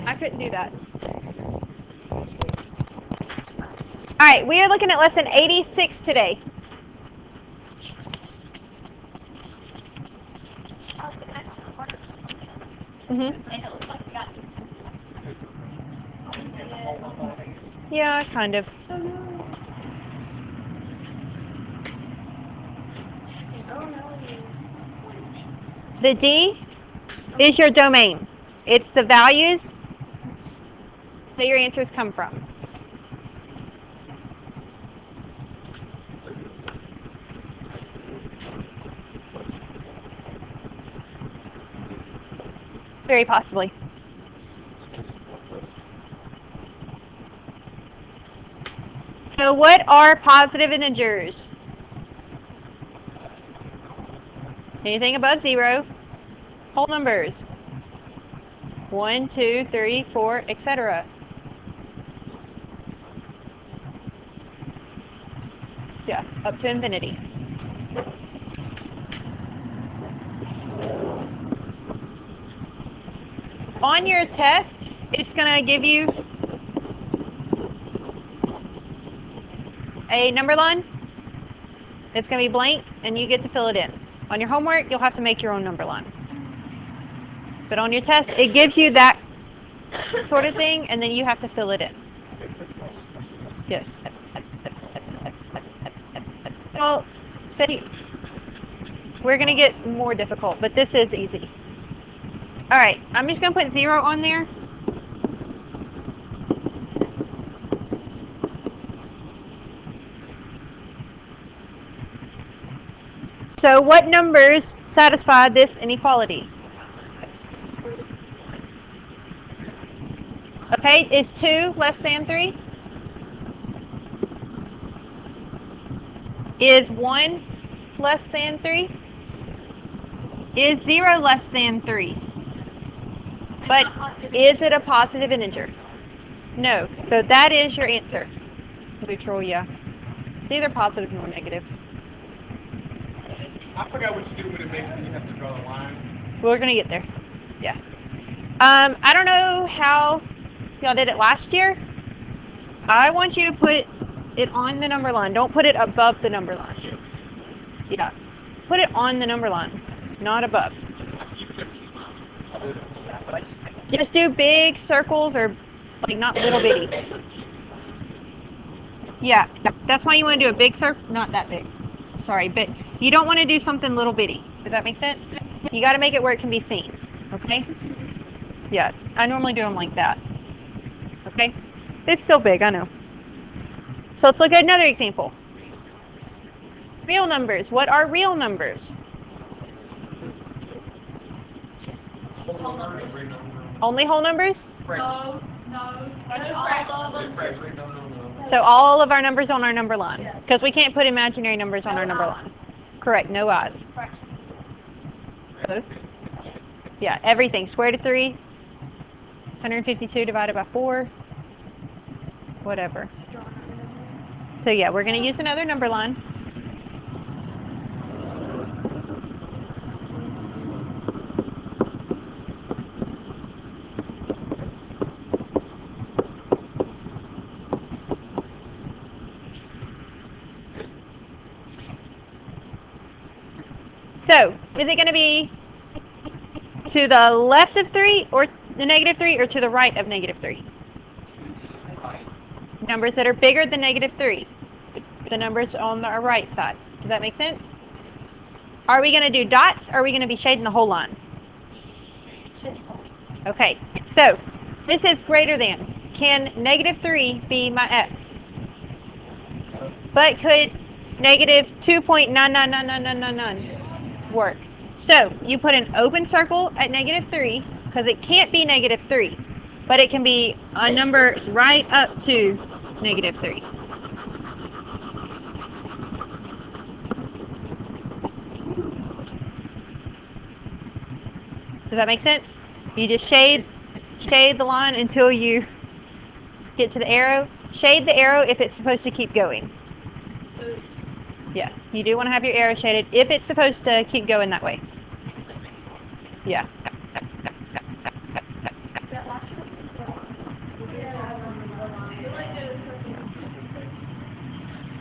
I couldn't do that. All right, we are looking at lesson 86 today. Yeah, kind of. The D is your domain. It's the values that your answers come from. Very possibly. So what are positive integers? Anything above 0. Whole numbers. 1, 2, 3, 4, etc. Yeah, up to infinity. On your test, it's going to give you a number line. It's going to be blank, and you get to fill it in. On your homework, you'll have to make your own number line. But on your test, it gives you that sort of thing, and then you have to fill it in. Yes. Well, we're going to get more difficult, but this is easy. All right, I'm just going to put 0 on there. So what numbers satisfy this inequality? Okay, is 2 less than 3? Is 1 less than 3? Is 0 less than 3? But is it a positive integer? No. So that is your answer. Neutral, yeah. It's neither positive nor negative. I forgot what you do when it makes it. You have to draw a line. We're going to get there. Yeah. I don't know how y'all did it last year. I want you to put it on the number line. Don't put it above the number line. Yeah. Put it on the number line, not above. Just do big circles or like not little bitty. Yeah, that's why you want to do a big circle, not that big. Sorry, but you don't want to do something little bitty. Does that make sense? You got to make it where it can be seen. Okay? Yeah, I normally do them like that. Okay? It's still big, I know. So let's look at another example. Real numbers. What are real numbers? Whole numbers. Only whole numbers? No. So all of our numbers on our number line. Because we can't put imaginary numbers on our number line. Correct, no odds. Yeah, everything. Square root of 3, 152 divided by 4, whatever. So yeah, we're going to use another number line. So, is it going to be to the left of 3 or the negative 3 or to the right of negative 3? Numbers that are bigger than negative 3. The numbers on the right side. Does that make sense? Are we going to do dots or are we going to be shading the whole line? Okay, so this is greater than. Can negative 3 be my x? But could negative 2.9999999 work? So you put an open circle at negative 3 because it can't be negative 3, but it can be a number right up to negative 3. Does that make sense? You just shade the line until you get to the arrow. Shade the arrow if it's supposed to keep going. Yeah, you do want to have your arrow shaded if it's supposed to keep going that way. Yeah.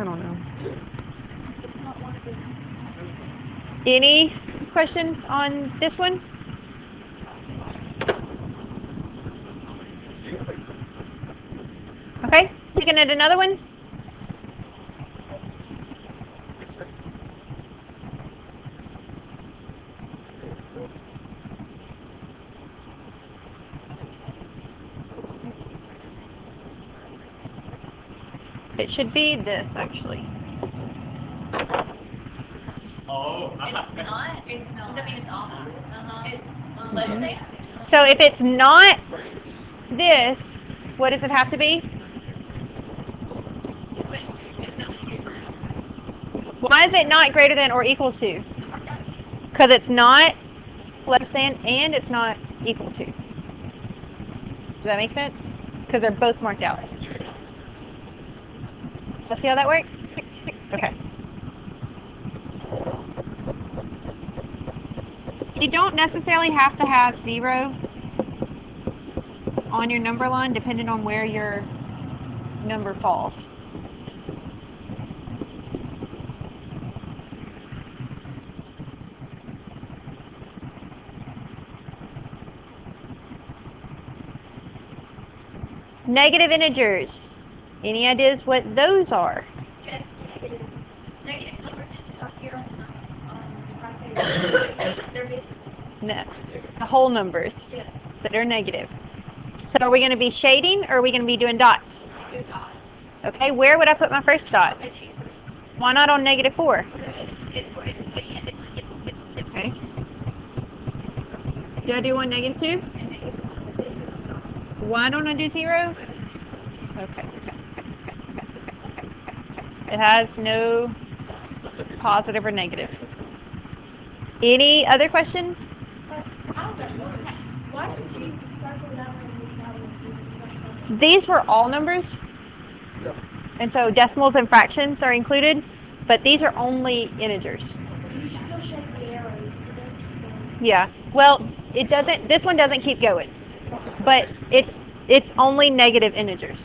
I don't know. Any questions on this one? Okay, looking at another one. It should be this, actually. Oh, It's not. I mean, it's opposite. It's less than. So if it's not this, what does it have to be? Why is it not greater than or equal to? Because it's not less than and it's not equal to. Does that make sense? Because they're both marked out. Let's see how that works? Okay. You don't necessarily have to have 0 on your number line depending on where your number falls. Negative integers. Any ideas what those are? Yes. Negative numbers are here on the they're basically. No, the whole numbers Yeah. that are negative. So are we going to be shading or are we going to be doing dots? It's odds. Okay, where would I put my first dot? Why not on -4? Okay. Do I do one -2? Why don't I do 0? Okay. It has no positive or negative. Any other questions? Why did you start with that one? These were all numbers. Yep. And so decimals and fractions are included, but these are only integers. You still shake the arrow. Yeah. Well, it doesn't. This one doesn't keep going, but it's only negative integers.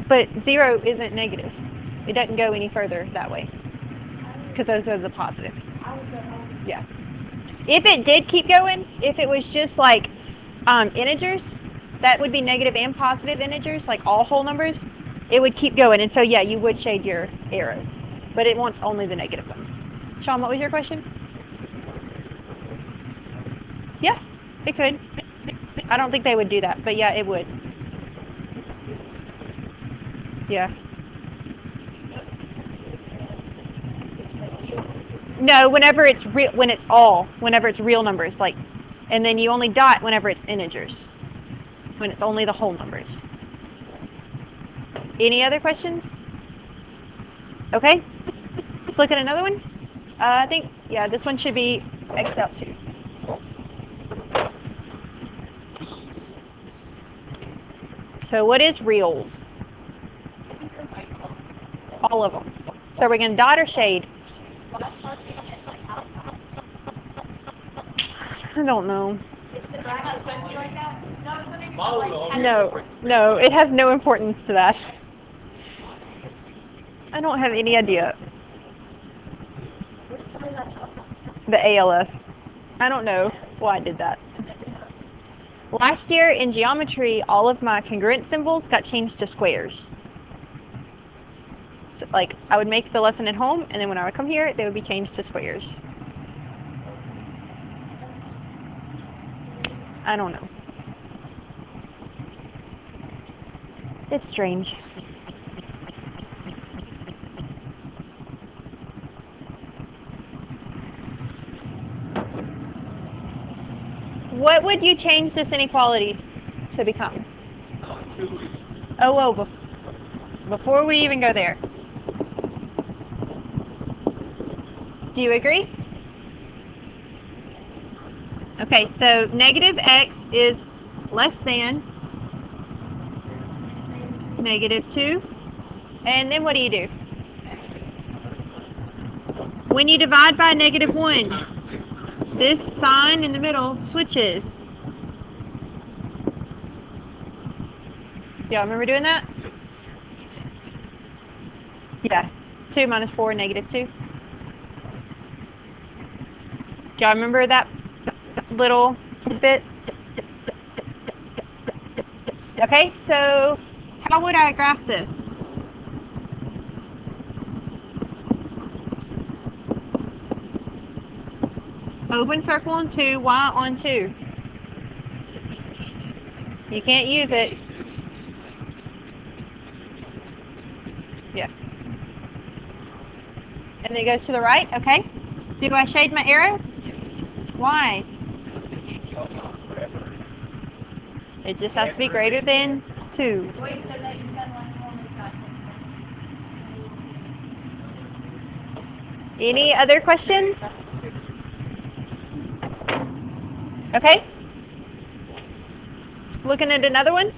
But 0 isn't negative. It doesn't go any further that way because those are the positives. Yeah. If it did keep going, if it was just like integers, that would be negative and positive integers, like all whole numbers. It would keep going, and so yeah, you would shade your arrow, but it wants only the negative ones. Sean, what was your question? Yeah, it could. I don't think they would do that, but yeah, it would. Yeah. No, whenever it's real, whenever it's real numbers, like, and then you only dot whenever it's integers, when it's only the whole numbers. Any other questions? Okay, let's look at another one. I think, yeah, this one should be X'd out too. So what is reals? All of them. So we're going to dot or shade? I don't know. No, it has no importance to that. I don't have any idea. The ALS. I don't know why I did that. Last year in geometry, all of my congruent symbols got changed to squares. So, like, I would make the lesson at home, and then when I would come here, they would be changed to squares. I don't know. It's strange. What would you change this inequality to become? Oh, whoa, before we even go there. Do you agree? Okay, so negative x is less than -2. And then what do? When you divide by -1, this sign in the middle switches. Y'all remember doing that? Yeah. 2 minus 4, negative 2. Y'all remember that little bit? Okay, so how would I graph this? Open circle on 2, y on 2. You can't use it. Yeah. And it goes to the right, okay? Do I shade my arrow? Why? It just has to be greater than 2. Wait, so that you spend one moment Any other questions? Okay. Looking at another one?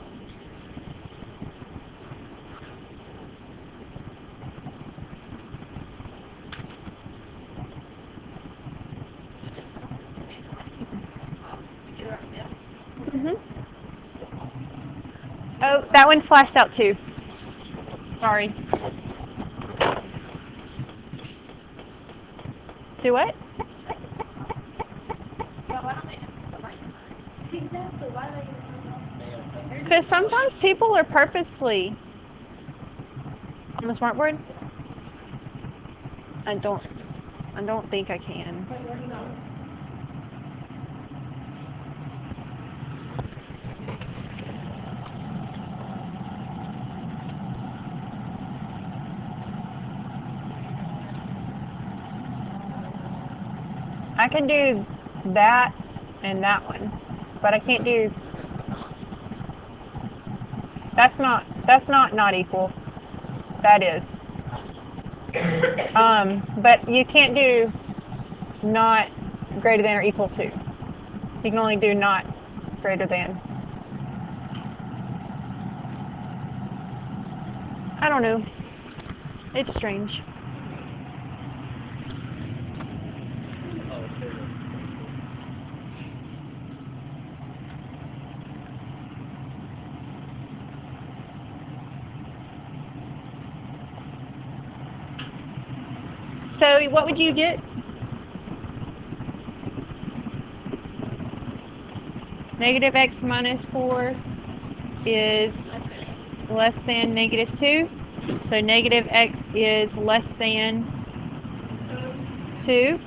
Oh, that one flashed out too. Sorry. Do what? Exactly. Why do they? Because sometimes people are purposely on the smartboard. I don't think I can. I can do that and that one, but I can't do. That's not equal. That is. But you can't do not greater than or equal to. You can only do not greater than. I don't know. It's strange. So what would you get? Negative x minus 4 is less than negative 2. So negative x is less than 2.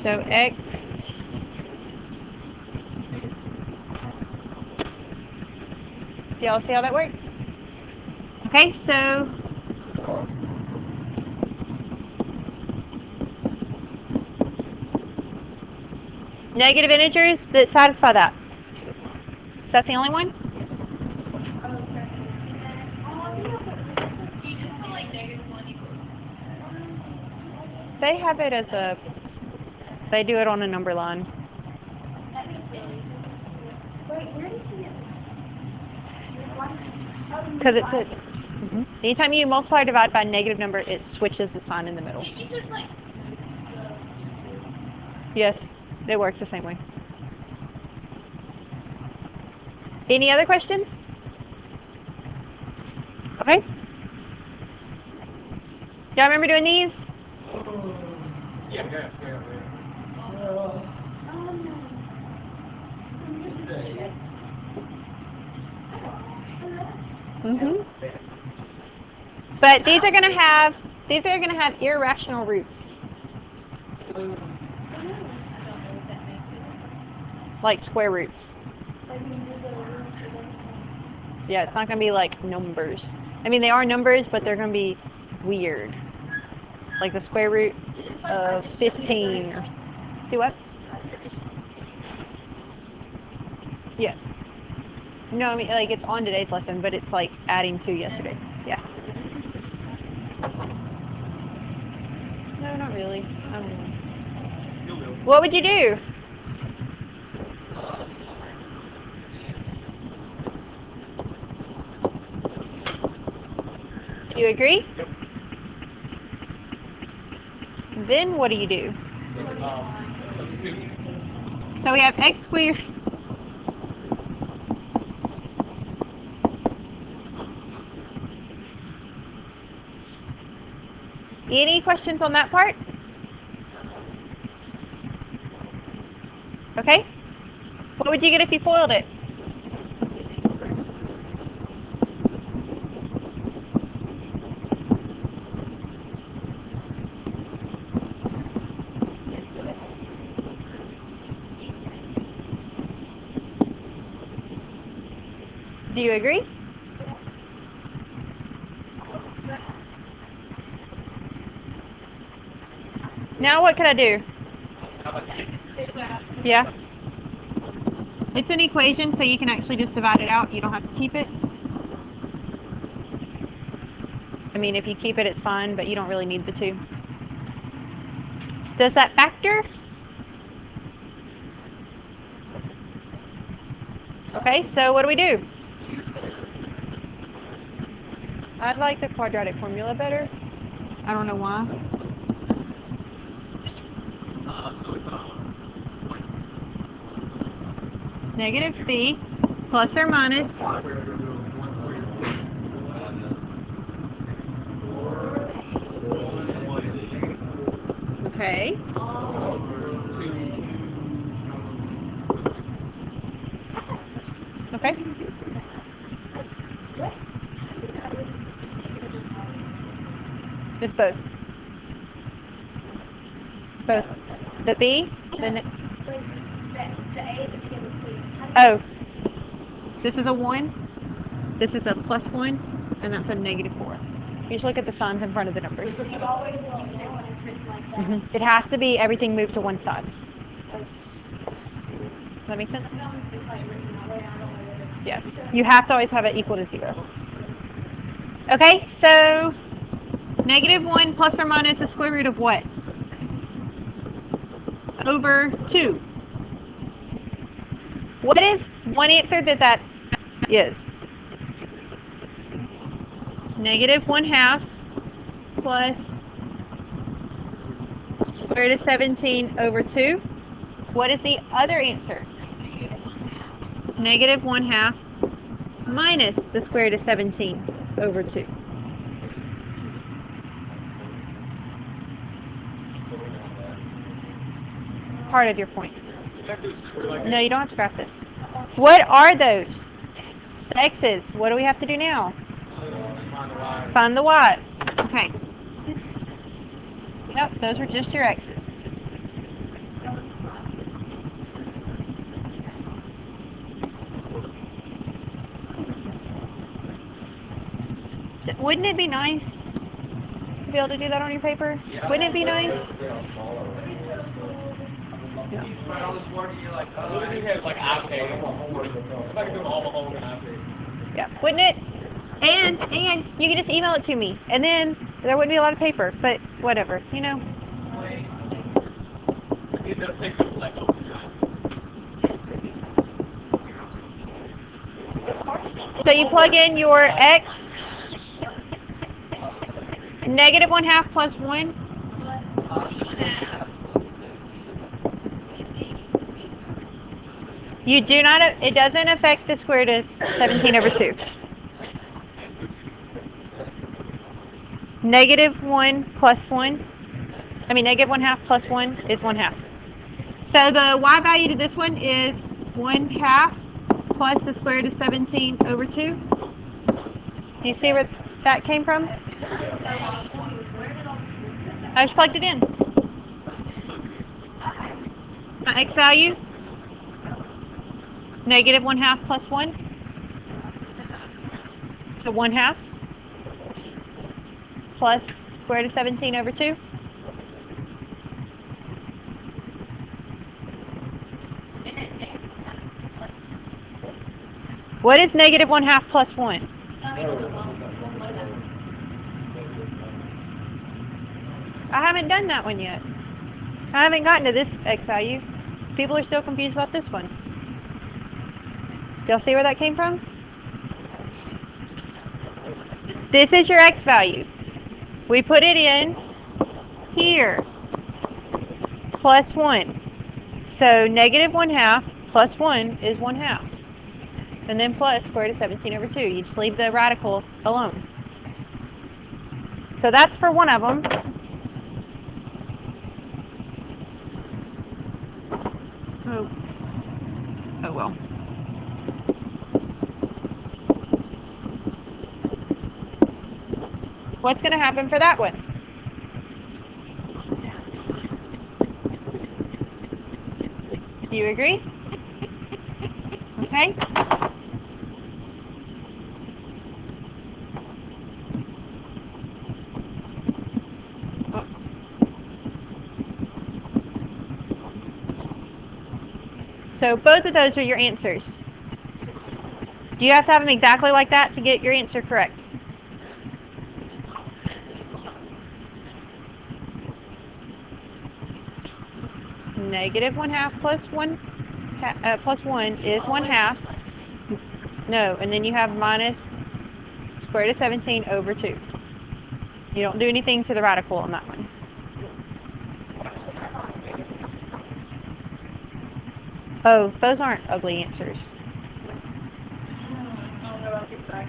So x y'all see how that works? Okay, so negative integers that satisfy that. Is that the only one? You just put like -1 equals. They have it as a, they do it on a number line. Wait, where did you get? Because it's a, anytime you multiply or divide by a negative number, it switches the sign in the middle. You just like. Yes, it works the same way. Any other questions? Okay. Y'all remember doing these? Yeah. But these are gonna have irrational roots. Like square roots. Yeah, it's not gonna be like numbers. I mean, they are numbers, but they're gonna be weird. Like the square root of 15 or see what? Yeah. No, I mean like it's on today's lesson, but it's like adding to yesterday's. Yeah. No, not really. I don't know. What would you do? Do you agree? Yep. Then what do you do? Substitute. So we have x squared. Any questions on that part? Okay. What would you get if you FOILed it? Do you agree? Now what could I do? Yeah. It's an equation, so you can actually just divide it out. You don't have to keep it. I mean, if you keep it, it's fine, but you don't really need the 2. Does that factor? Okay, so what do we do? I like the quadratic formula better. I don't know why. Negative b plus or minus okay. Okay. It's both. Both. The b, oh. This is a 1. This is a plus 1, and that's a negative 4. You just look at the signs in front of the numbers. It has to be everything moved to one side. Does that make sense? Yeah. You have to always have it equal to 0. Okay, so negative 1 plus or minus the square root of what? Over 2. What is one answer that is? Negative 1/2 plus square root of 17 over 2. What is the other answer? Negative 1/2 minus the square root of 17 over 2. Part of your point. No, you don't have to graph this. What are those? The x's. What do we have to do now? Find the y's. Okay. Yep, those are just your x's. Wouldn't it be nice to be able to do that on your paper? Wouldn't it be nice? Yeah, wouldn't it? And you could just email it to me, and then there wouldn't be a lot of paper. But whatever, you know. So you plug in your x. Negative 1/2 plus 1. You do not, it doesn't affect the square root of 17 over 2. Negative 1 plus 1, I mean negative 1/2 plus 1 is 1/2. So the y value to this one is 1/2 plus the square root of 17 over 2. Do you see where that came from? I just plugged it in. My x value, negative 1/2 plus 1, so 1/2 plus square root of 17 over 2. What is negative 1/2 plus 1? I haven't done that one yet. I haven't gotten to this x value. People are still confused about this one. Y'all see where that came from? This is your x value. We put it in here. Plus 1. So negative 1/2 plus 1 is 1/2. And then plus square root of 17 over 2. You just leave the radical alone. So that's for one of them. Oh. Oh well. What's going to happen for that one? Do you agree? Okay. So both of those are your answers. Do you have to have them exactly like that to get your answer correct? Negative 1/2 plus 1 plus 1 is 1/2. No, and then you have minus square root of 17 over 2. You don't do anything to the radical on that one. Oh, those aren't ugly answers. I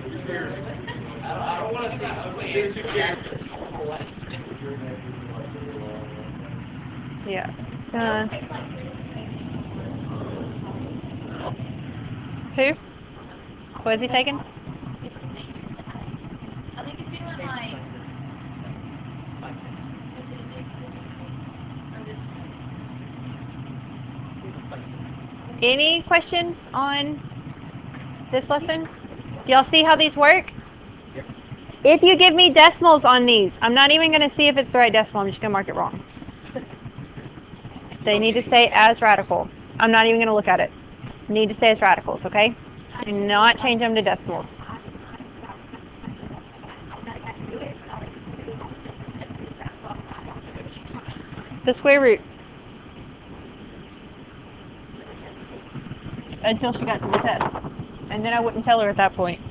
don't want to see ugly answers. Yeah. Who? What is he taking? I think it's doing like statistics, or just Any questions on this lesson? Do y'all see how these work? If you give me decimals on these, I'm not even going to see if it's the right decimal. I'm just going to mark it wrong. They need to stay as radical. I'm not even going to look at it. Need to stay as radicals, okay? Do not change them to decimals. The square root. Until she got to the test. And then I wouldn't tell her at that point.